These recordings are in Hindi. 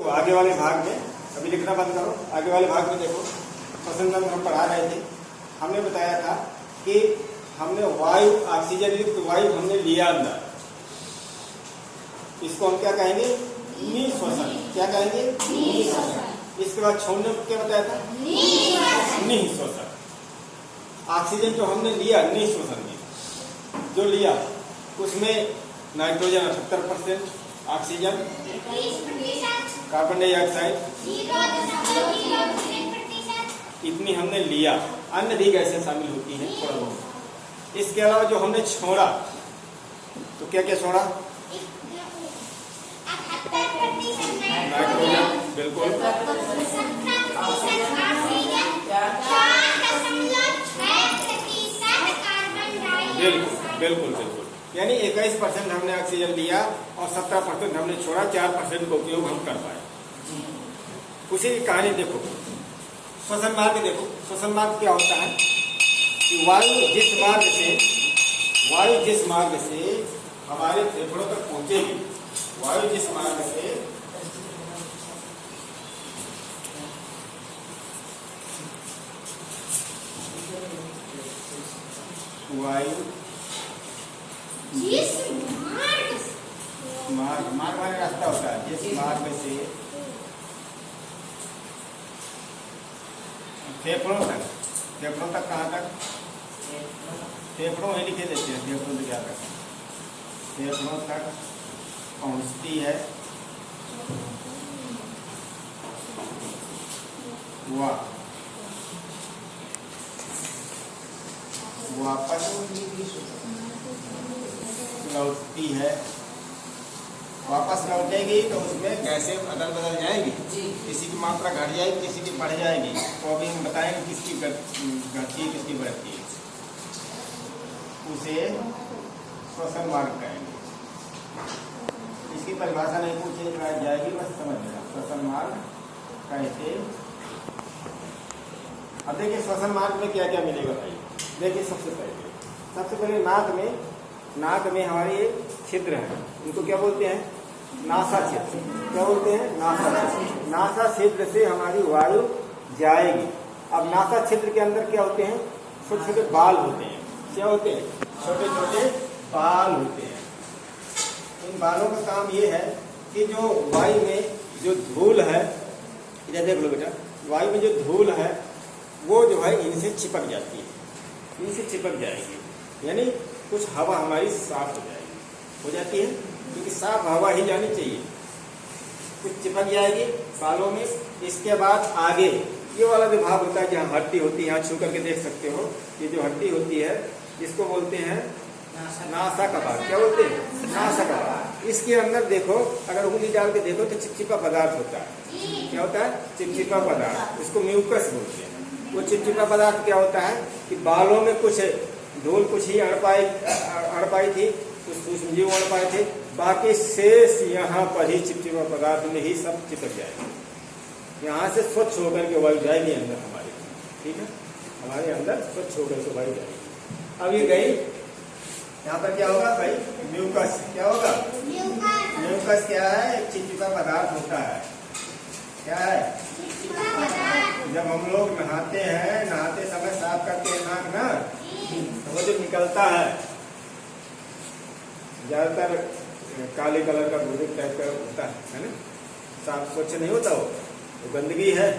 देखो आगे वाले भाग में, अभी लिखना बंद करो, आगे वाले भाग में देखो श्वसन तंत्र हम पढ़ा रहे थे। हमने बताया था कि हमने वायु, ऑक्सीजन युक्त वायु हमने लिया अंदर, इसको हम क्या कहेंगे? निःश्वसन। क्या कहेंगे? निःश्वसन। इसके बाद छोड़ने को क्या बताया था? निःश्वसन। ऑक्सीजन जो हमने लिया निःश्वसन में जो लिया, उसमें नाइट्रोजन 78%, ऑक्सीजन, कार्बन डाइऑक्साइड इतनी हमने लिया। अन्य भी गैसें शामिल होती हैं थोड़ा बहुत। इसके अलावा जो हमने छोड़ा, तो क्या क्या छोड़ा? नाइट्रोजन, बिल्कुल, बिल्कुल बिल्कुल। यानी 21% हमने ऑक्सीजन लिया और 17% हमने छोड़ा, 4% का उपयोग हम कर पाए। उसी की कहानी देखो, श्वसन मार्ग देखो। श्वसन मार्ग क्या होता है कि वायु जिस मार्ग से हमारे फेफड़ों तक पहुंचेगी, वायु जिस मार्ग से मार्ग वाले रास्ता होता है, जिस मार्ग से फेफड़ों तक कहाँ तक? फेफड़ों ही लिखे देते हैं, फेफड़ों से क्या करते हैं? फेफड़ों तक पहुँचती है वापस लौटती है। वापस लौटेगी तो उसमें गैसें अदल बदल जाएगी, किसी की मात्रा घट जाएगी, किसी की बढ़ जाएगी। तो अभी हम बताएंगे किसकी घटती है, किसकी बढ़ती है। उसे श्वसन मार्ग कहेंगे। इसकी परिभाषा नहीं पूछी जाएगी, बस समझ लेना श्वसन मार्ग कैसे। अब देखिए श्वसन मार्ग में क्या क्या मिलेगा भाई। देखिए सबसे पहले नाक में हमारे छिद्र है, उनको क्या बोलते हैं? नासा छिद्र। क्या बोलते हैं? नासा छिद्र। नासा छिद्र से हमारी वायु जाएगी। अब नासा छिद्र के अंदर क्या होते हैं? छोटे छोटे बाल होते हैं। क्या होते हैं? छोटे छोटे बाल होते हैं। इन बालों का काम ये है कि जो वायु में जो धूल है, इधर देख लो बेटा, वायु में जो धूल है वो जो है इनसे चिपक जाती है, इनसे चिपक जाएगी। यानी कुछ हवा हमारी साफ हो जाती है, क्योंकि साफ हवा ही जानी चाहिए। कुछ चिपक जाएगी बालों में। इसके बाद आगे ये वाला जो भाग होता है, जहाँ हड्डी होती है, यहाँ छू करके देख सकते हो, ये जो हड्डी होती है इसको बोलते हैं नासा का भाग। क्या बोलते हैं? नासा का भाग। इसके अंदर देखो, अगर उंगली डाल के देखो तो चिपचिपा पदार्थ होता है। क्या होता है? चिपचिपा पदार्थ। इसको म्यूकस बोलते हैं। वो चिपचिपा पदार्थ क्या होता है कि बालों में कुछ धूल कुछ ही अड़ पाई थी, कुछ सूक्ष्म जीव अड़ पाए थे, बाकी शेष यहाँ पर ही चिपचिपा पदार्थ में ही सब चिपक जाएगी। यहाँ से स्वच्छ होकर के वायु जाएगी अंदर हमारे, ठीक है, हमारे अंदर स्वच्छ होकर के वायु जाएगी। अब ये गई, यहाँ पर क्या होगा भाई? म्यूकस। क्या होगा? म्यूकस क्या है? एक चिपचिपा पदार्थ होता है। क्या है? जब हम लोग नहाते हैं, नहाते समय साफ करते हैं नाक ना, तो वो जो निकलता है ज्यादातर काले कलर का बुजुर्ग टाइप का होता है ना, साफ स्वच्छ नहीं होता वो गंदगी है।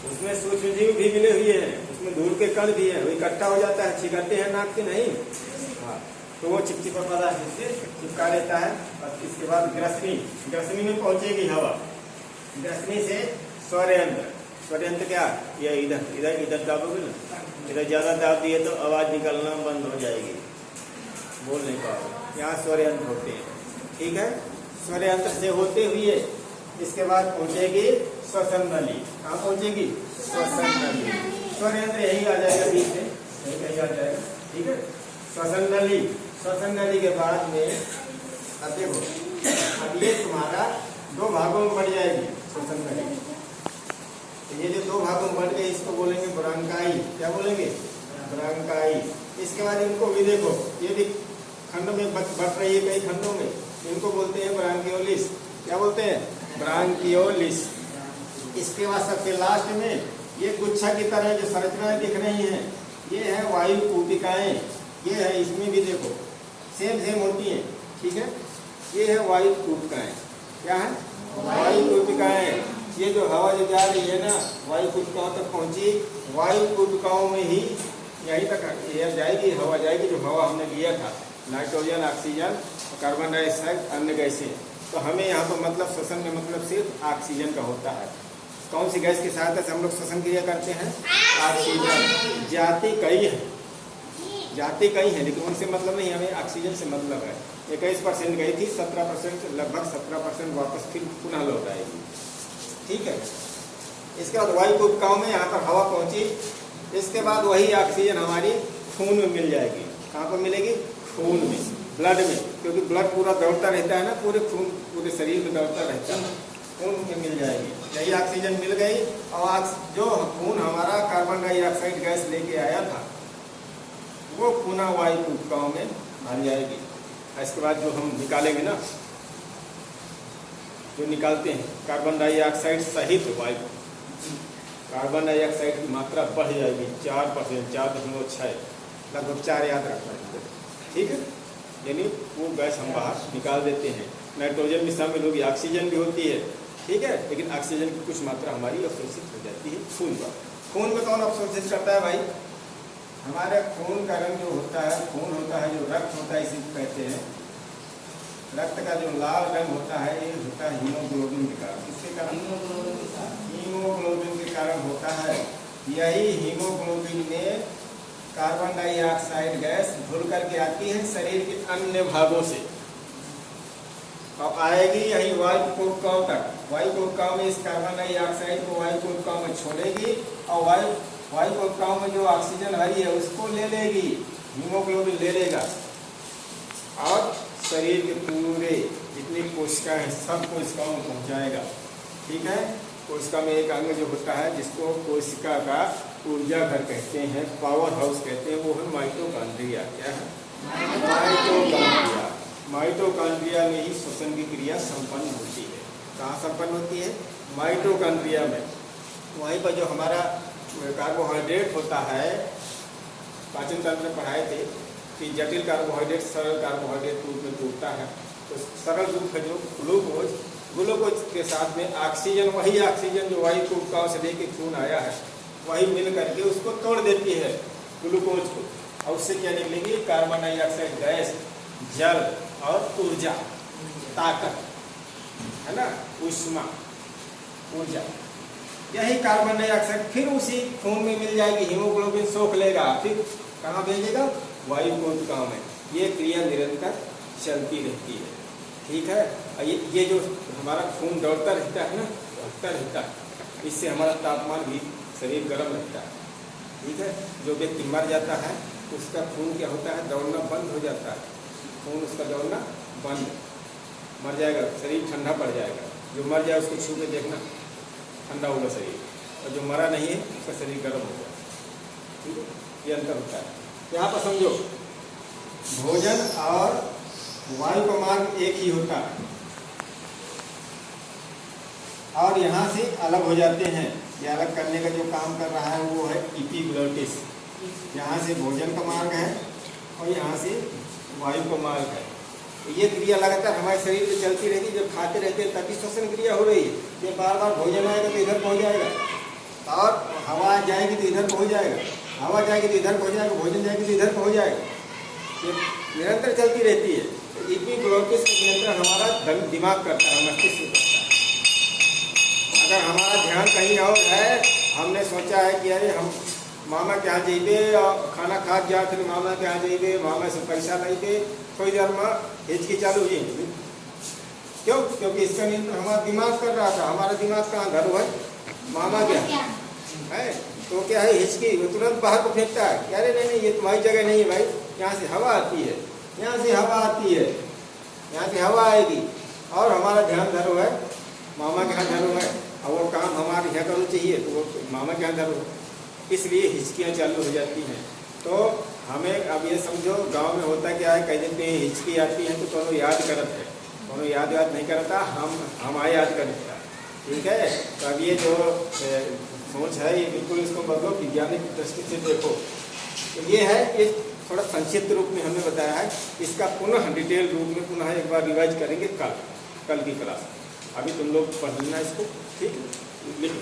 उसमें सूक्ष्म जीव भी मिले हुए हैं, उसमें धूल के कण भी है, वो इकट्ठा हो जाता है, छिगाते हैं नाक से नहीं। हाँ, तो वो चिपचिपा पदार्थ इससे चिपका लेता है। और इसके बाद ग्रसनी में पहुंचेगी हवा। ग्रसनी से स्वरयंत्र क्या? ये इधर दाबोगे ना, इधर ज्यादा दाब दिए तो आवाज निकलना बंद हो जाएगी, बोल नहीं पाओगे। यहाँ स्वरयंत्र होते हैं, ठीक है। स्वरयंत्र से होते हुए इसके बाद पहुंचेगी श्वसन नली। कहाँ पहुंचेगी? श्वसन नली। स्वरयंत्र यही आ जाएगा बीच में, यही आ जाएगा, ठीक है। श्वसन नली के बाद में अब देखो, अब ये तुम्हारा दो भागों में बढ़ जाएगी श्वसन नली। ये जो दो भागों में बढ़ गए इसको बोलेंगे ब्रांकाई। क्या बोलेंगे? ब्रांकाई। इसके बाद इनको भी देखो, ये भी खंड में बढ़ रही है, कई खंडों में, इनको बोलते हैं ब्रांकियोलिस। क्या बोलते हैं? ब्रांकियोलिस। इसके बाद सबसे लास्ट में ये गुच्छा की तरह जो संरचनाएं दिख रही हैं, ये है वायु कूटिकाएं। ये है, इसमें भी देखो सेम होती हैं, ठीक है। ये है वायु कूटिकाएं। क्या है? वायु कूटिकाएं। ये जो हवा जो जा रही है ना, वायु कूटिकाओं तक पहुंची, वायु कूटिकाओं में ही यहीं तक एयर जाएगी, हवा जाएगी। जो हवा हमने लिया था, नाइट्रोजन, ऑक्सीजन, कार्बन डाइऑक्साइड, अन्य गैसें, तो हमें यहाँ पर मतलब श्वसन में मतलब सिर्फ ऑक्सीजन का होता है। कौन सी गैस की सहायता से हम लोग श्वसन क्रिया करते हैं? ऑक्सीजन। जाति कई है, जाति कई है, लेकिन उनसे मतलब नहीं, हमें ऑक्सीजन से मतलब है। 21% गई थी, 17%, लगभग 17% वापस फिर पुनः लौट आएगी, ठीक है। इसके बाद वायु कूटिकाओं में यहाँ पर हवा पहुँची, इसके बाद वही ऑक्सीजन हमारी खून में मिल जाएगी। कहाँ पर मिलेगी? खून में, ब्लड में, क्योंकि ब्लड पूरा दौड़ता रहता है ना, पूरे खून पूरे शरीर में दौड़ता रहता है, खून में मिल जाएगी। यही ऑक्सीजन मिल गई, और जो खून हमारा कार्बन डाइऑक्साइड गैस लेके आया था, वो पुनः वायु कूटिकाओं में भर जाएगी। इसके बाद जो हम निकालेंगे ना, जो निकालते हैं कार्बन डाइऑक्साइड सहित वायु, कार्बन डाइऑक्साइड की मात्रा बढ़ जाएगी 4%, 4.6, लगभग 4 याद रखना है, ठीक है। यानी वो गैस हम बाहर निकाल देते हैं। नाइट्रोजन भी शामिल होगी, ऑक्सीजन भी होती है, ठीक है, लेकिन ऑक्सीजन की कुछ मात्रा हमारी अवशोषित हो जाती है खून पर। खून में कौन अवशोषित करता है भाई? हमारे खून का रंग जो होता है, खून होता है, जो रक्त होता है, इसी को कहते हैं। रक्त का जो लाल रंग होता है, ये होता है हीमोग्लोबिन के कारण। किसके कारण? हीमोग्लोबिन के कारण होता है। यही हीमोग्लोबिन में कार्बन डाइऑक्साइड गैस घुल करके आती है शरीर के अन्य भागों से, और आएगी यही वायु कूटिकाओं तक। वायु कूटिकाओं में इस कार्बन डाइऑक्साइड को वायु कूटिकाओं में छोड़ेगी, और वायु कूटिकाओं में जो ऑक्सीजन भरी है उसको ले लेगी, हीमोग्लोबिन ले लेगा, और शरीर के पूरे जितनी कोशिका है सब कोशिकाओं में पहुंचाएगा, ठीक है। कोशिका में एक अंग जो होता है, जिसको कोशिका का ऊर्जा घर कहते हैं, पावर हाउस कहते हैं, वो है माइटोकॉन्ड्रिया। क्या है? माइटोकॉन्ड्रिया। माइटोकॉन्ड्रिया में ही श्वसन की क्रिया संपन्न होती है। कहाँ संपन्न होती है? माइटोकॉन्ड्रिया में। वहीं पर जो हमारा कार्बोहाइड्रेट होता है, पाचन तंत्र में पढ़ाए थे कि जटिल कार्बोहाइड्रेट सरल कार्बोहाइड्रेट रूप में टूटता है, तो सरल रूप है जो ग्लूकोज के साथ में ऑक्सीजन, वही ऑक्सीजन जो वायु कूटिकाओं से लेके खून आया है, वही मिल करके उसको तोड़ देती है ग्लूकोज को, और उससे क्या निकलेगी? कार्बन डाइऑक्साइड गैस, जल और ऊर्जा, ताकत, है ना, ऊष्मा, ऊर्जा। यही कार्बन डाइऑक्साइड फिर उसी खून में मिल जाएगी, हीमोग्लोबिन सोख लेगा, फिर कहाँ भेजेगा? वायु कूटिकाओं में। ये क्रिया निरंतर चलती रहती है, ठीक है। ये जो हमारा खून दौड़ता रहता है ना, दौड़ता रहता है, इससे हमारा तापमान भी शरीर गर्म रहता है, ठीक है। जो व्यक्ति मर जाता है उसका खून क्या होता है? दौड़ना बंद हो जाता है, खून उसका दौड़ना बंद, मर जाएगा, शरीर ठंडा पड़ जाएगा। जो मर जाए उसको छू के देखना, ठंडा होगा शरीर, और जो मरा नहीं है उसका शरीर गर्म हो जाए, ठीक है। ये अंतर होता है। यहाँ पर समझो, भोजन और वायु का मार्ग एक ही होता है, और यहाँ से अलग हो जाते हैं। ये अलग करने का जो काम कर रहा है वो है एपिग्लोटिस। यहाँ से भोजन का मार्ग है और यहाँ से वायु का मार्ग है। ये क्रिया लगातार हमारे शरीर में चलती रहेगी। जब खाते रहते हैं तभी श्वसन क्रिया हो रही है। ये बार बार भोजन आएगा तो इधर पहुँच जाएगा, और हवा जाएगी तो इधर पहुँच जाएगा, हवा जाएगी तो इधर पहुँच जाएगा, भोजन जाएगी तो इधर पहुँच जाएगा। ये निरंतर चलती रहती है। तो एपिग्लोटिस का नियंत्रण हमारा दिमाग करता है, मस्तिष्क करता है। अगर हमारा ध्यान कहीं और है, हमने सोचा है कि अरे हम मामा के यहाँ जाइए और खाना खा जा, फिर मामा के यहाँ जाइए, मामा से पैसा लाइए, थोड़ी देर में हिचकी चालू हुई। क्यों? क्योंकि इसका नियंत्रण हमारा दिमाग कर रहा था। हमारा दिमाग कहाँ? घर है, मामा क्या है, तो क्या है, हिचकी, वो तुरंत बाहर को फेंकता है कि अरे नहीं, ये तुम्हारी जगह नहीं है भाई, यहाँ से हवा आती है, यहाँ से हवा आती है, यहाँ से हवा आएगी, और हमारा ध्यान धरो है मामा के यहाँ धरो है, और वो काम हमारे यहाँ करो चाहिए तो वो मामा के यहाँ धरो, इसलिए हिचकियाँ चालू हो जाती हैं। तो हमें अब ये समझो, गांव में होता क्या है, कह देते हैं हिचकी आती है तो दोनों याद करते हैं, उन्होंने याद नहीं करता, हम आए याद कर देता। ठीक है, तो अब ये जो सोच है ये बिल्कुल इसको बदलो, वैज्ञानिक दृष्टि से देखो। तो ये है कि थोड़ा संक्षिप्त रूप में हमने बताया है, इसका पुनः डिटेल रूप में पुनः एक बार रिवाइज करेंगे कल की क्लास। अभी तुम लोग पढ़ लेना इसको, ठीक है, लिखो।